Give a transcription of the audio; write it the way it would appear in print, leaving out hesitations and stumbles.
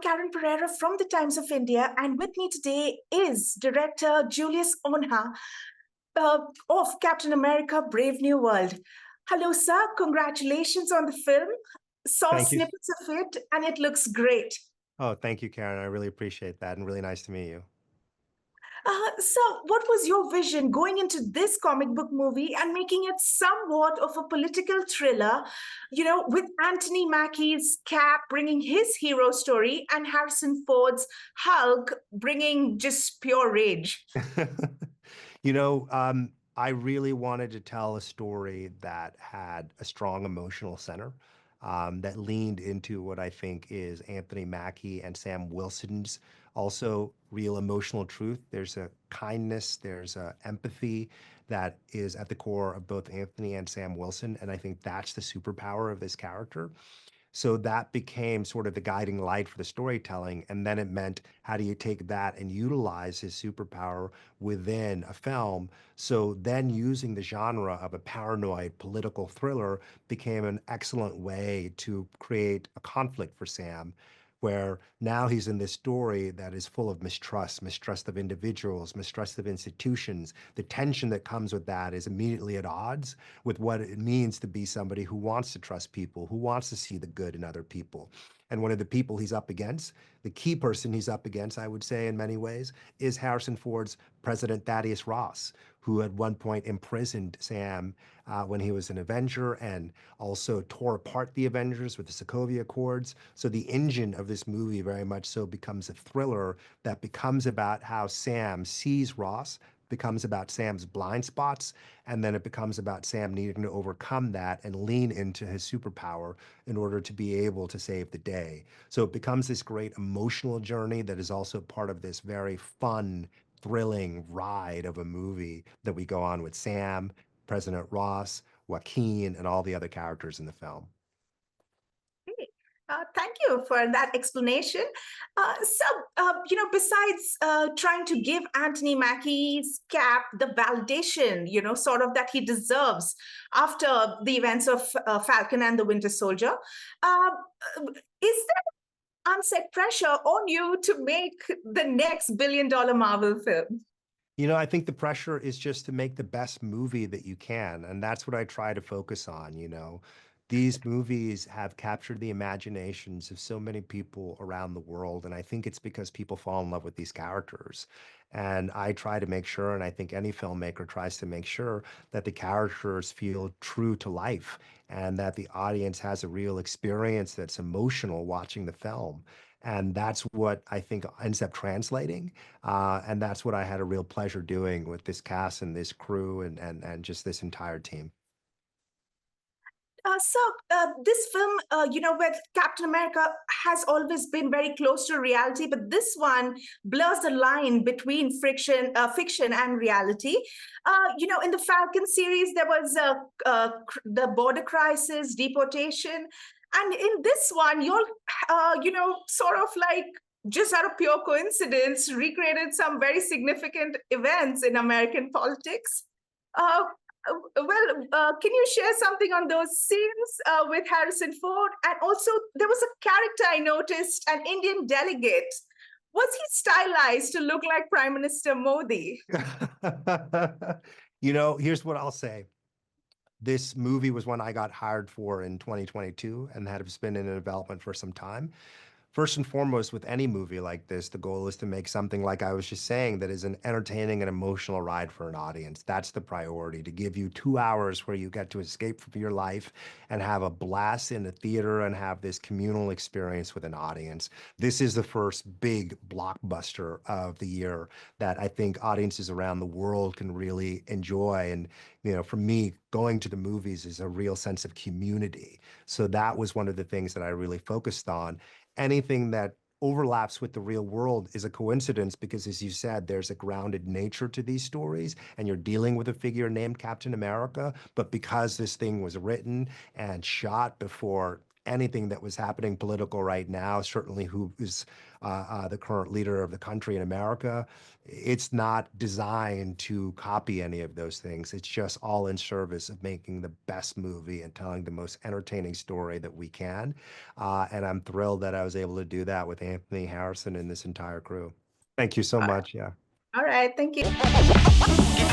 Karen Pereira from the Times of India, and with me today is director Julius Onah uh, of Captain America Brave New World. Hello, sir. Congratulations on the film. Saw Thank you. snippets of it, and it looks great. Oh, thank you, Karen. I really appreciate that and really nice to meet you. So, what was your vision going into this comic book movie and making it somewhat of a political thriller, with Anthony Mackie's Cap bringing his hero story and Harrison Ford's Hulk bringing just pure rage? You know, I really wanted to tell a story that had a strong emotional center, that leaned into what I think is Anthony Mackie and Sam Wilson's also real emotional truth. There's a kindness, there's a empathy that is at the core of both Anthony and Sam Wilson, and I think that's the superpower of this character. So that became sort of the guiding light for the storytelling. And then it meant, how do you take that and utilize his superpower within a film? So then using the genre of a paranoid political thriller became an excellent way to create a conflict for Sam, where now he's in this story that is full of mistrust, mistrust of individuals, mistrust of institutions. The tension that comes with that is immediately at odds with what it means to be somebody who wants to trust people, who wants to see the good in other people. And one of the people he's up against, the key person he's up against, I would say in many ways, is Harrison Ford's President Thaddeus Ross, who at one point imprisoned Sam when he was an Avenger and also tore apart the Avengers with the Sokovia Accords. So the engine of this movie very much so becomes a thriller that becomes about how Sam sees Ross, becomes about Sam's blind spots, and then it becomes about Sam needing to overcome that and lean into his superpower in order to be able to save the day. So it becomes this great emotional journey that is also part of this very fun, thrilling ride of a movie that we go on with Sam, President Ross, Joaquin, and all the other characters in the film. Great. Thank you for that explanation. Besides trying to give Anthony Mackie's Cap the validation, sort of that he deserves after the events of Falcon and the Winter Soldier, uh, is there unset pressure on you to make the next billion-dollar Marvel film? I think the pressure is just to make the best movie that you can. And that's what I try to focus on. These movies have captured the imaginations of so many people around the world. And I think it's because people fall in love with these characters. And I try to make sure, and I think any filmmaker tries to make sure, that the characters feel true to life and that the audience has a real experience that's emotional watching the film. And that's what I think ends up translating. And that's what I had a real pleasure doing with this cast and this crew and just this entire team. This film, with Captain America has always been very close to reality, but this one blurs the line between fiction and reality. In the Falcon series, there was the border crisis, deportation, and in this one, you're, sort of like just out of pure coincidence, recreated some very significant events in American politics. Uh, can you share something on those scenes with Harrison Ford? And also, there was a character I noticed, an Indian delegate. Was he stylized to look like Prime Minister Modi? Here's what I'll say. This movie was one I got hired for in 2022 and has been in development for some time. First and foremost, with any movie like this, the goal is to make something, like I was just saying, that is an entertaining and emotional ride for an audience. That's the priority, to give you 2 hours where you get to escape from your life and have a blast in the theater and have this communal experience with an audience. This is the first big blockbuster of the year that I think audiences around the world can really enjoy. And, for me, going to the movies is a real sense of community. So that was one of the things that I really focused on. Anything that overlaps with the real world is a coincidence because, as you said, there's a grounded nature to these stories and you're dealing with a figure named Captain America. But because this thing was written and shot before anything that was happening political right now, certainly who is the current leader of the country in America. It's not designed to copy any of those things. It's just all in service of making the best movie and telling the most entertaining story that we can. And I'm thrilled that I was able to do that with Anthony Harrison and this entire crew. Thank you so much. Yeah. All right. Thank you.